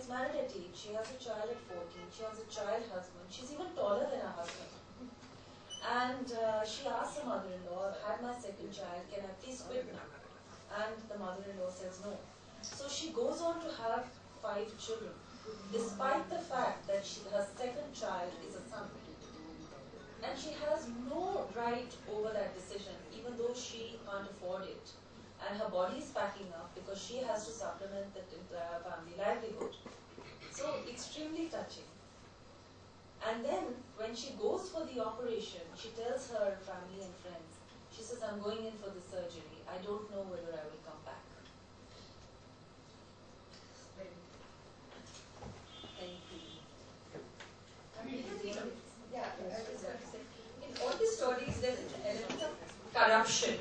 She's married at 8, she has a child at 14, she has a child husband, she's even taller than her husband. And she asked her mother-in-law, I've had my second child, can I please quit now? And the mother-in-law says no. So she goes on to have 5 children, despite the fact that her second child is a son. And she has no right over that decision, even though she can't afford it. And her body is packing up because she has to supplement the entire family livelihood. So extremely touching. And then when she goes for the operation, she tells her family and friends, she says, I'm going in for the surgery. I don't know whether I will come back. Thank you. Yeah, I was going to say, in all the stories, there's an element of corruption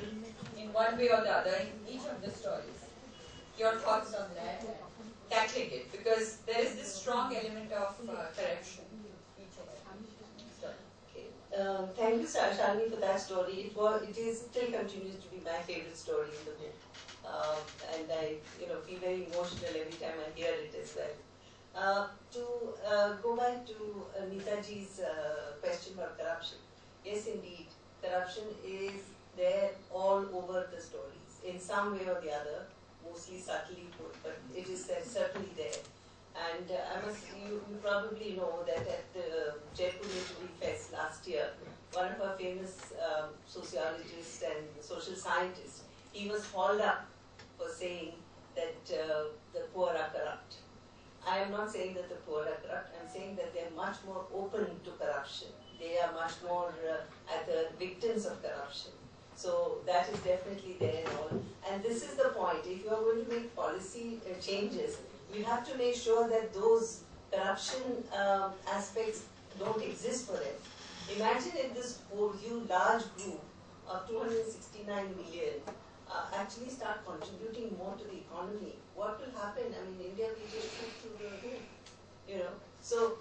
in one way or the other in each of the stories. Your thoughts on that and tackling it, because there is this strong element of corruption in each of them. Thank you, Shalini, for that story. It still continues to be my favorite story in the book, and I, feel very emotional every time I hear it as well. To go back to Neetaji's question about corruption, yes, indeed, corruption is there all over the stories, in some way or the other, mostly subtly put, but it is certainly there. And you probably know that at the Jaipur Literary Fest last year, one of our famous sociologists and social scientists, he was hauled up for saying that the poor are corrupt. I am not saying that the poor are corrupt, I am saying that they are much more open to corruption. They are much more either victims of corruption. So that is definitely there and all. And this is the point. If you are going to make policy changes, you have to make sure that those corruption aspects don't exist for them. Imagine if this whole huge large group of 269 million actually start contributing more to the economy. What will happen? I mean, India will just shoot through the roof. So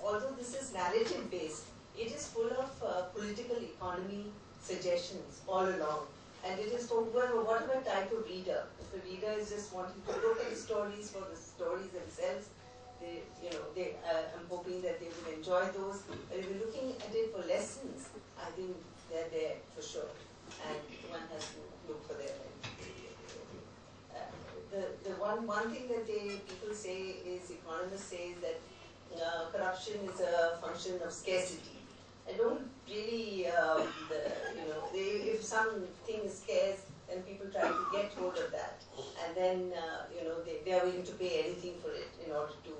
although this is narrative based, it is full of political economy suggestions all along. And it is for whatever type of reader. If the reader is just wanting to look at the stories for the stories themselves, I'm hoping that they will enjoy those. But if you're looking at it for lessons, I think they're there for sure. And one has to look for them. The one thing that people say is, economists say, is that corruption is a function of scarcity. I don't really, if something is scarce, then people try to get hold of that. And then, they are willing to pay anything for it in order to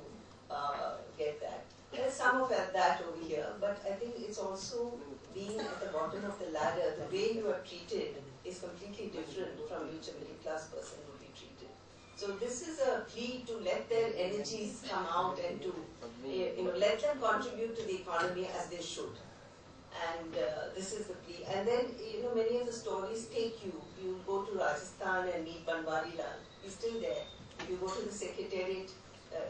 get that. There's some of that over here, but I think it's also being at the bottom of the ladder. The way you are treated is completely different from which a middle class person would be treated. So this is a plea to let their energies come out and to, let them contribute to the economy as they should. And this is the plea. And then, many of the stories take you. You go to Rajasthan and meet Banwarilal. He's still there. You go to the secretariat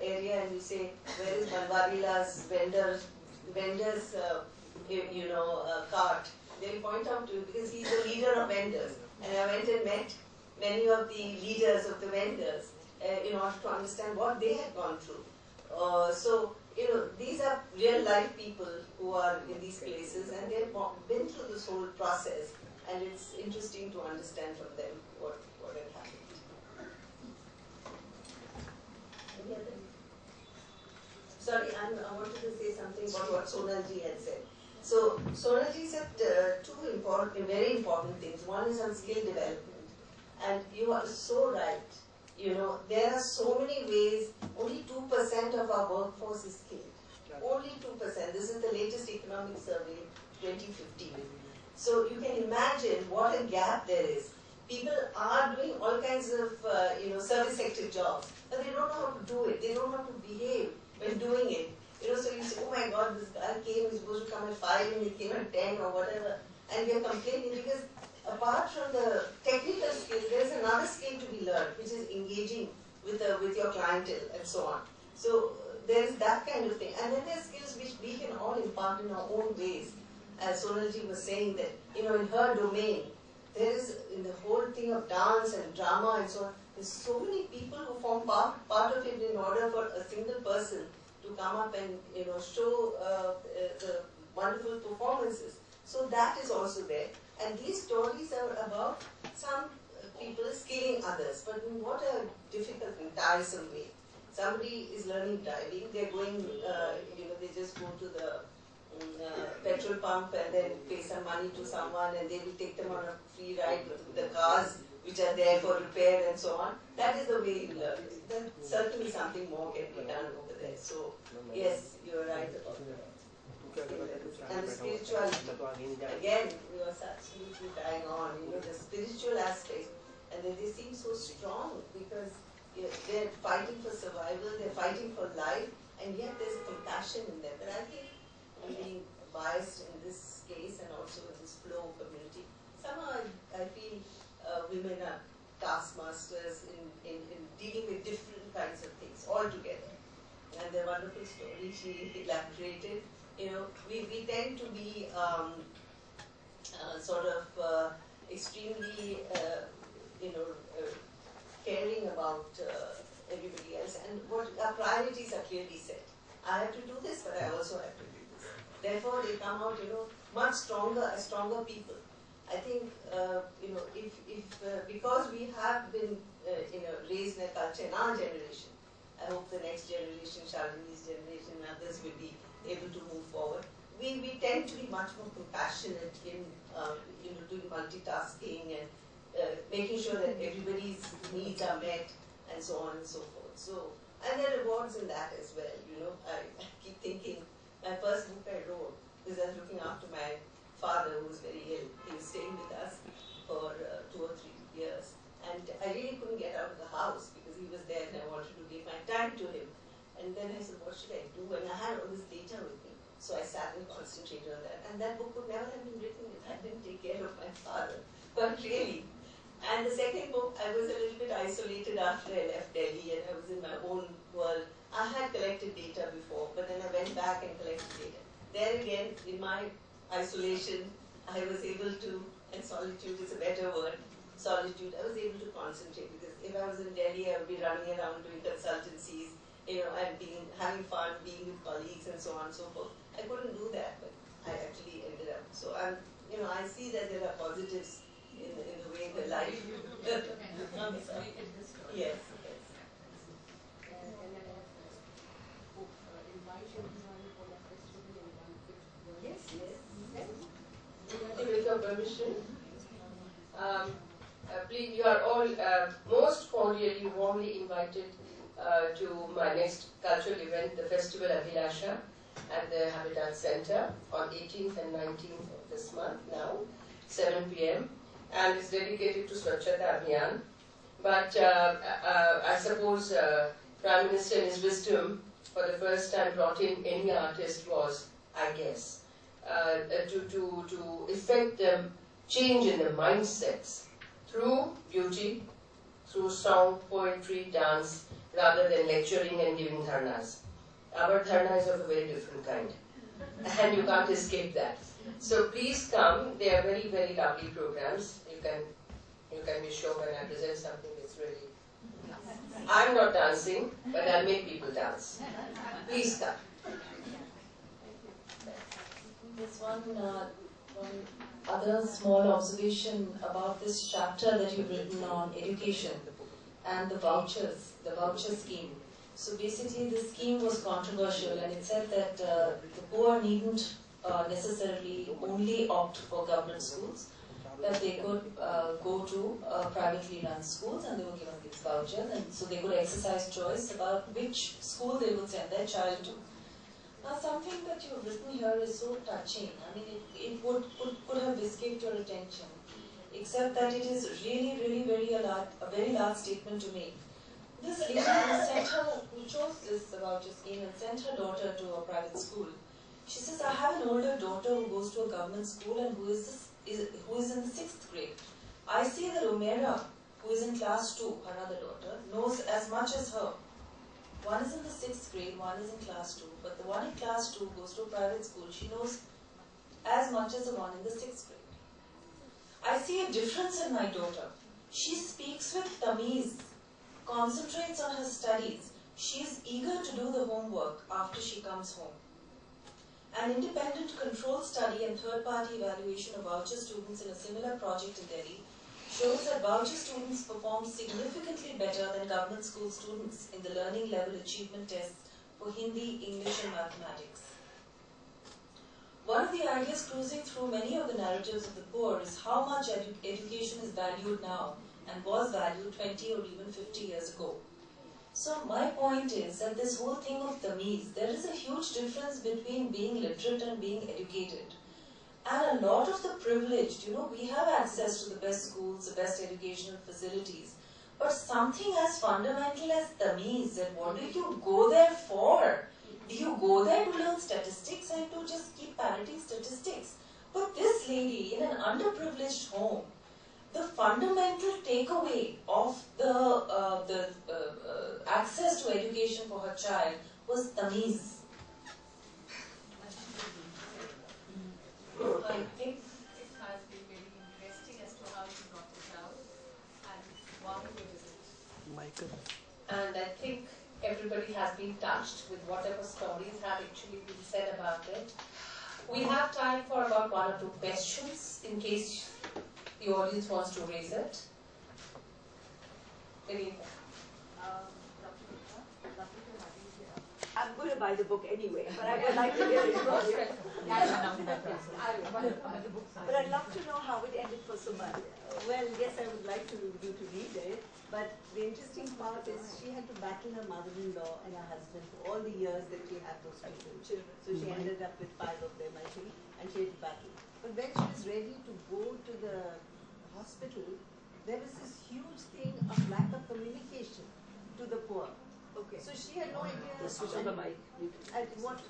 area and you say, where is Banwarilal's vendor's cart? They'll point out to you because he's the leader of vendors. And I went and met many of the leaders of the vendors in order to understand what they had gone through. These are real life people who are in these places and they've been through this whole process, and it's interesting to understand from them what had happened. Any other? Sorry, I wanted to say something about what Sonalji had said. So Sonalji said two very important things. One is on skill development, and you are so right. There are so many ways. Only 2% of our workforce is skilled. Only 2%. This is the latest economic survey, 2015. So you can imagine what a gap there is. People are doing all kinds of, service sector jobs, but they don't know how to do it. They don't know how to behave when doing it. So you say, oh my God, this guy came, he's supposed to come at 5 and he came at 10 or whatever. And we are complaining because apart from the technical skill, there is another skill to be learned, which is engaging with your clientele and so on. So there is that kind of thing. And then there are skills which we can all impart in our own ways. As Sonalji was saying that, in her domain, there is, in the whole thing of dance and drama and so on, there's so many people who form part of it in order for a single person to come up and show the wonderful performances. So that is also there. And these stories are about some people skilling others, but in what a difficult and tiresome way. Somebody is learning driving, they're going, they just go to the petrol pump and then pay some money to someone and they will take them on a free ride with the cars which are there for repair and so on. That is the way you learn. Then certainly something more can be done over there. So, yes, you're right about that. And the spirituality, again, you are absolutely bang on, the spiritual aspect, and then they seem so strong because they're fighting for survival, they're fighting for life, and yet there's a compassion in them. But I think I'm being biased in this case and also in this flow community. Somehow I feel women are taskmasters in dealing with different kinds of things altogether. And they're wonderful stories she elaborated. We tend to be extremely, caring about everybody else, and what our priorities are clearly set. I have to do this, but I also have to do this. Therefore, they come out, much stronger as stronger people. I think, because we have been, raised in a culture in our generation, I hope the next generation, Shalini's generation, and others will be able to move forward. We tend to be much more compassionate in, doing multitasking and making sure that everybody's needs are met and so on and so forth. So, and there are rewards in that as well. I keep thinking, my first book I wrote is I was looking after my father who was very ill. He was staying with us for 2 or 3 years. And I really couldn't get out of the house because he was there and I wanted to give my time to him. And then I said, what should I do? And I had all this data with me. So I sat and concentrated on that. And that book would never have been written if I didn't take care of my father. But really. And the second book, I was a little bit isolated after I left Delhi and I was in my own world. I had collected data before, but then I went back and collected data. There again, in my isolation, I was able to, and solitude is a better word, solitude, I was able to concentrate because if I was in Delhi, I would be running around doing consultancies, and having fun, being with colleagues and so on and so forth. I couldn't do that, but I actually ended up. So I see that there are positives in the way the life. Yes. With your permission, please, you are all most cordially, warmly invited to my next cultural event, the Festival Abhilasha, at the Habitat Center on 18th and 19th of this month now, 7 p.m. And it's dedicated to Swachhata Abhiyan. But I suppose Prime Minister in his wisdom for the first time brought in any artist was, I guess, to effect the change in the mindsets through beauty, through song, poetry, dance, rather than lecturing and giving dharnas. Our dharna is of a very different kind, and you can't escape that. So please come. They are very, very lovely programs. You can be sure when I present something that's really. I'm not dancing, but I'll make people dance. Please come. There's one other small observation about this chapter that you've written on education and the voucher scheme. So basically the scheme was controversial and it said that the poor needn't necessarily only opt for government schools, that they could go to privately run schools and they were given these vouchers, and so they could exercise choice about which school they would send their child to. Now something that you've written here is so touching. I mean, it could have escaped your attention, except that it is really a very large statement to make. This lady who chose this voucher scheme and sent her daughter to a private school. She says, I have an older daughter who goes to a government school and who is in the 6th grade. I see that Umaira, who is in class 2, her other daughter, knows as much as her. One is in the 6th grade, one is in class 2, but the one in class 2 goes to a private school. She knows as much as the one in the 6th grade. I see a difference in my daughter. She speaks with tamiz, concentrates on her studies. She is eager to do the homework after she comes home. An independent control study and third-party evaluation of voucher students in a similar project in Delhi shows that voucher students perform significantly better than government school students in the learning level achievement tests for Hindi, English and mathematics. One of the ideas cruising through many of the narratives of the poor is how much education is valued now and was valued 20 or even 50 years ago. So my point is that this whole thing of tamiz, there is a huge difference between being literate and being educated. And a lot of the privileged, we have access to the best schools, the best educational facilities. But something as fundamental as tamiz, and what do you go there for? Do you go there to learn statistics and to just keep parroting statistics? But this lady in an underprivileged home, the fundamental takeaway of the access to education for her child was tamiz. I think it has been very interesting as to how you got it out, and wow, is it? Michael. And I think everybody has been touched with whatever stories have actually been said about it. We have time for about 1 or 2 questions in case the audience wants to raise it. I'm going to buy the book anyway, but I would like to hear it from you. But I'd love to know how it ended for Suman. Well, yes, I would like you to read it, but the interesting part is she had to battle her mother-in-law and her husband for all the years that she had those 2 children. So she ended up with 5 of them, I think, and she had to battle. But when she was ready to go to the hospital, there was this huge thing of lack of communication to the poor. Okay. So she had no idea. Switch on the mic. And what?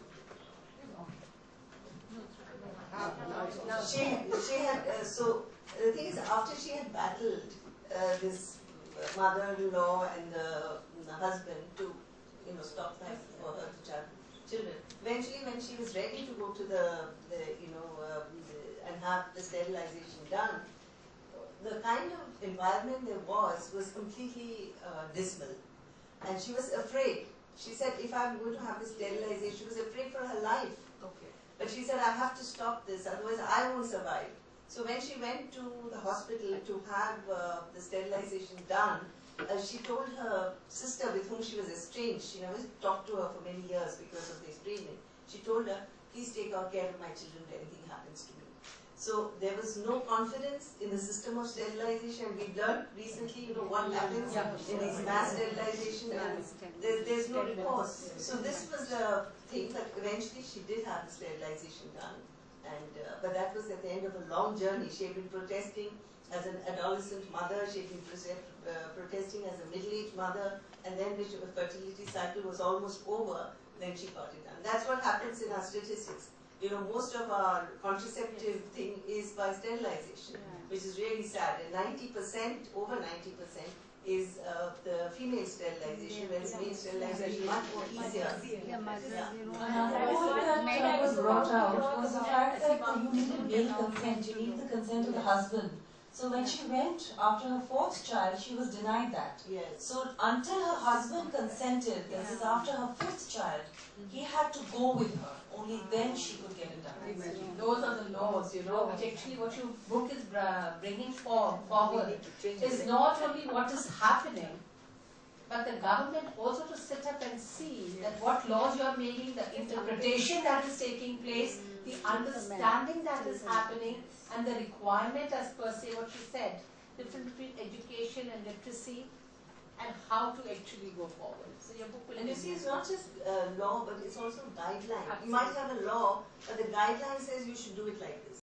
She had, so the thing is, after she had battled this mother-in-law and the husband to, stop that for her children, eventually when she was ready to go to and have the sterilization done, the kind of environment there was completely dismal. And she was afraid. She said, if I'm going to have this sterilization, she was afraid for her life. Okay. But she said, I have to stop this, otherwise I won't survive. So when she went to the hospital to have the sterilization done, she told her sister with whom she was estranged, she never talked to her for many years because of the estrangement. She told her, please take care of my children if anything happens to me. So there was no confidence in the system of sterilization. We learned recently, what happens in these mass sterilization, and there's no recourse. So this was the thing, but eventually she did have the sterilization done. And but that was at the end of a long journey. She had been protesting as an adolescent mother. She had been protesting as a middle-aged mother, and then when the fertility cycle was almost over, then she got it done. That's what happens in our statistics. Most of our contraceptive thing is by sterilization, which is really sad. And 90%, over 90%, is the female sterilization, whereas male sterilization is much more easier. Another point that was brought out was the fact that you need male consent, you need the consent of the husband. So when she went after her 4th child, she was denied that. Yes. So until her husband consented, this is after her 5th child, he had to go with her. Only then she could get it done. Those are the laws, which actually what your book is bringing forward is not only what is happening, but the government also to sit up and see that what laws you are making, the interpretation that is taking place, the understanding that is happening, and the requirement as per se what you said, difference between education and literacy, and how to actually go forward. So your book will. And you see, it's not just law, but it's also guideline. You might have a law, but the guideline says you should do it like this.